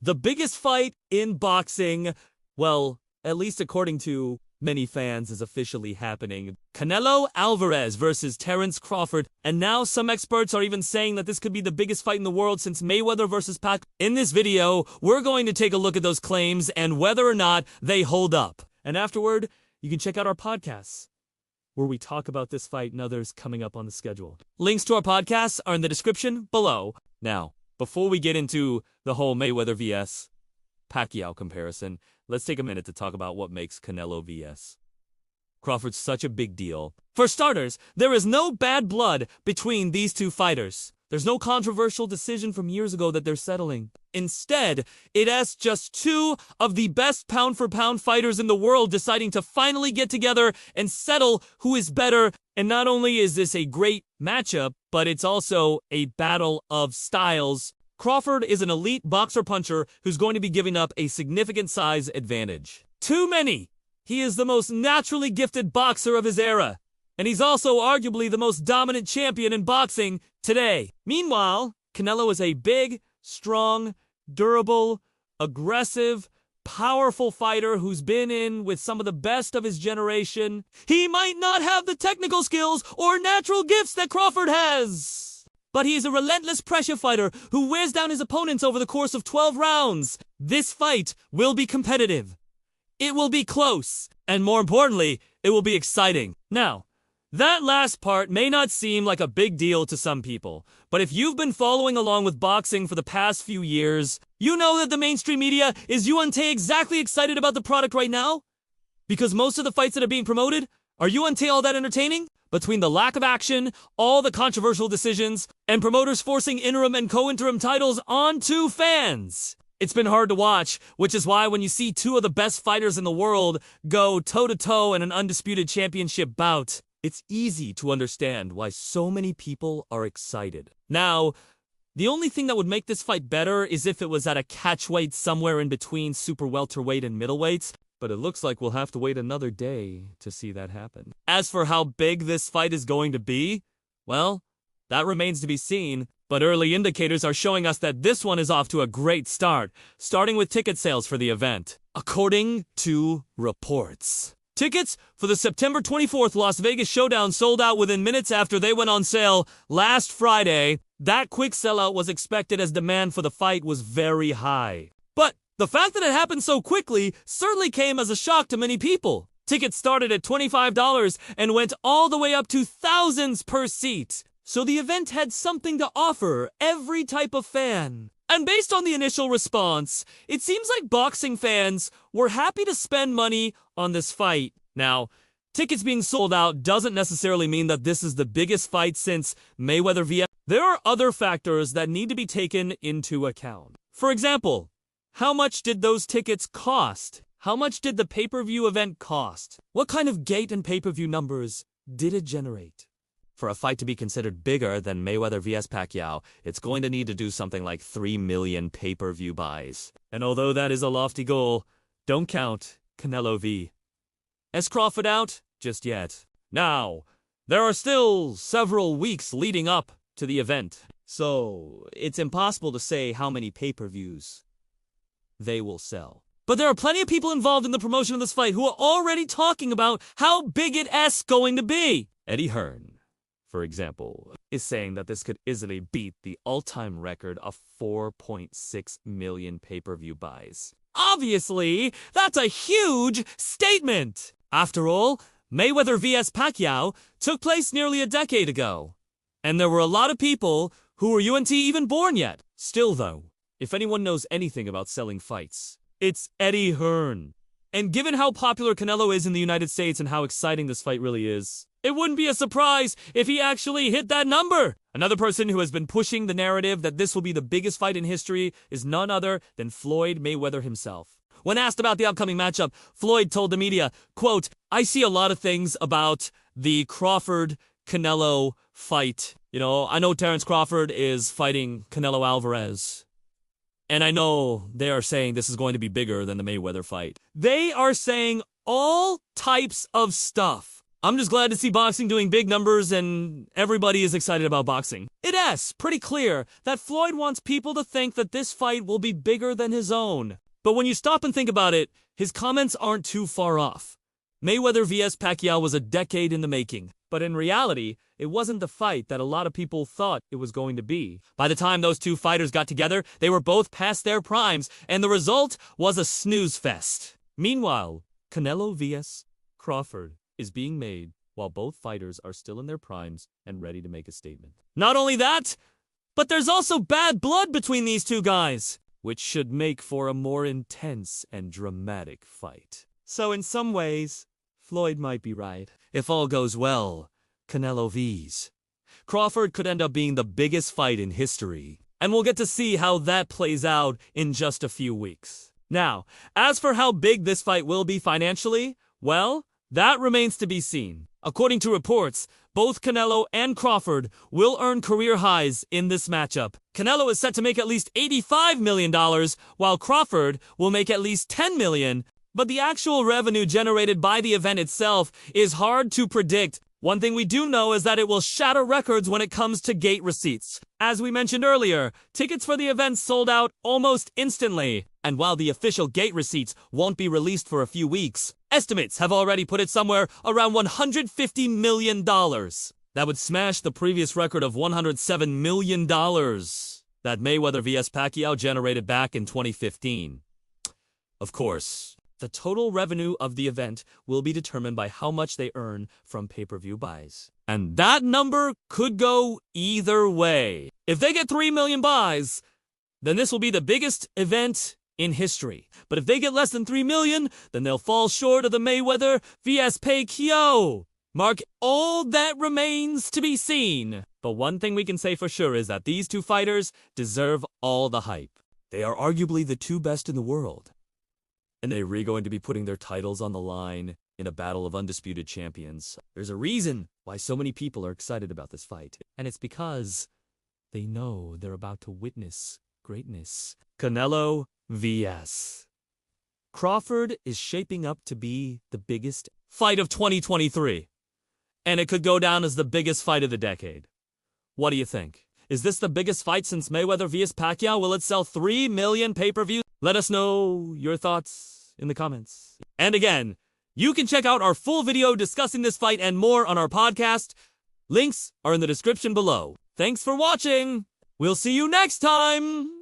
The biggest fight in boxing, well, at least according to many fans, is officially happening. Canelo Alvarez versus Terence Crawford, and now some experts are even saying that this could be the biggest fight in the world since Mayweather versus Pacquiao. In this video, we're going to take a look at those claims and whether or not they hold up. And afterward, you can check out our podcasts, where we talk about this fight and others coming up on the schedule. Links to our podcasts are in the description below. Now, before we get into the whole Mayweather vs. Pacquiao comparison, let's take a minute to talk about what makes Canelo vs. Crawford such a big deal. For starters, there is no bad blood between these two fighters. There's no controversial decision from years ago that they're settling. Instead, it has just two of the best pound-for-pound fighters in the world deciding to finally get together and settle who is better. And not only is this a great matchup, but it's also a battle of styles. Crawford is an elite boxer-puncher who's going to be giving up a significant size advantage. Too many! He is the most naturally gifted boxer of his era. And he's also arguably the most dominant champion in boxing today. Meanwhile, Canelo is a big, strong, durable, aggressive, powerful fighter who's been in with some of the best of his generation. He might not have the technical skills or natural gifts that Crawford has, but he is a relentless pressure fighter who wears down his opponents over the course of 12 rounds. This fight will be competitive. It will be close, and more importantly, it will be exciting. Now, that last part may not seem like a big deal to some people, but if you've been following along with boxing for the past few years, you know that the mainstream media is exactly excited about the product right now? Because most of the fights that are being promoted, are all that entertaining? Between the lack of action, all the controversial decisions, and promoters forcing interim and co-interim titles onto fans, it's been hard to watch, which is why when you see two of the best fighters in the world go toe-to-toe in an undisputed championship bout, it's easy to understand why so many people are excited. Now, the only thing that would make this fight better is if it was at a catchweight somewhere in between super welterweight and middleweights, but it looks like we'll have to wait another day to see that happen. As for how big this fight is going to be, well, that remains to be seen, but early indicators are showing us that this one is off to a great start, starting with ticket sales for the event. According to reports, tickets for the September 24th Las Vegas Showdown sold out within minutes after they went on sale last Friday. That quick sellout was expected as demand for the fight was very high. But the fact that it happened so quickly certainly came as a shock to many people. Tickets started at $25 and went all the way up to thousands per seat. So the event had something to offer every type of fan. And based on the initial response, it seems like boxing fans were happy to spend money on this fight. Now, tickets being sold out doesn't necessarily mean that this is the biggest fight since Mayweather vs. There are other factors that need to be taken into account. For example, how much did those tickets cost? How much did the pay-per-view event cost? What kind of gate and pay-per-view numbers did it generate? For a fight to be considered bigger than Mayweather vs. Pacquiao, it's going to need to do something like 3 million pay-per-view buys. And although that is a lofty goal, don't count Canelo vs. Crawford out just yet. Now, there are still several weeks leading up to the event, so it's impossible to say how many pay-per-views they will sell. But there are plenty of people involved in the promotion of this fight who are already talking about how big it's going to be. Eddie Hearn, for example, is saying that this could easily beat the all-time record of 4.6 million pay-per-view buys. Obviously, that's a huge statement! After all, Mayweather vs. Pacquiao took place nearly a decade ago, and there were a lot of people who weren't even born yet. Still though, if anyone knows anything about selling fights, it's Eddie Hearn. And given how popular Canelo is in the United States and how exciting this fight really is, it wouldn't be a surprise if he actually hit that number. Another person who has been pushing the narrative that this will be the biggest fight in history is none other than Floyd Mayweather himself. When asked about the upcoming matchup, Floyd told the media, quote, "I see a lot of things about the Crawford-Canelo fight. I know Terence Crawford is fighting Canelo Alvarez. And I know they are saying this is going to be bigger than the Mayweather fight." They are saying all types of stuff. I'm just glad to see boxing doing big numbers and everybody is excited about boxing. It's pretty clear that Floyd wants people to think that this fight will be bigger than his own. But when you stop and think about it, his comments aren't too far off. Mayweather vs Pacquiao was a decade in the making, but in reality, it wasn't the fight that a lot of people thought it was going to be. By the time those two fighters got together, they were both past their primes, and the result was a snooze fest. Meanwhile, Canelo vs Crawford is being made while both fighters are still in their primes and ready to make a statement. Not only that, but there's also bad blood between these two guys, which should make for a more intense and dramatic fight. So in some ways, Floyd might be right. If all goes well, Canelo vs Crawford could end up being the biggest fight in history, and we'll get to see how that plays out in just a few weeks. Now, as for how big this fight will be financially, well, that remains to be seen. According to reports, both Canelo and Crawford will earn career highs in this matchup. Canelo is set to make at least $85 million, while Crawford will make at least $10 million. But the actual revenue generated by the event itself is hard to predict. One thing we do know is that it will shatter records when it comes to gate receipts. As we mentioned earlier, tickets for the event sold out almost instantly. And while the official gate receipts won't be released for a few weeks, estimates have already put it somewhere around $150 million. That would smash the previous record of $107 million that Mayweather vs Pacquiao generated back in 2015. Of course, the total revenue of the event will be determined by how much they earn from pay-per-view buys. And that number could go either way. If they get 3 million buys, then this will be the biggest event in history. But if they get less than 3 million, then they'll fall short of the Mayweather vs Pacquiao mark. All that remains to be seen. But one thing we can say for sure is that these two fighters deserve all the hype. They are arguably the two best in the world. And they're really going to be putting their titles on the line in a battle of undisputed champions. There's a reason why so many people are excited about this fight. And it's because they know they're about to witness greatness. Canelo vs Crawford is shaping up to be the biggest fight of 2023. And it could go down as the biggest fight of the decade. What do you think? Is this the biggest fight since Mayweather vs Pacquiao? Will it sell 3 million pay-per-views? Let us know your thoughts in the comments. And again, you can check out our full video discussing this fight and more on our podcast. Links are in the description below. Thanks for watching. We'll see you next time.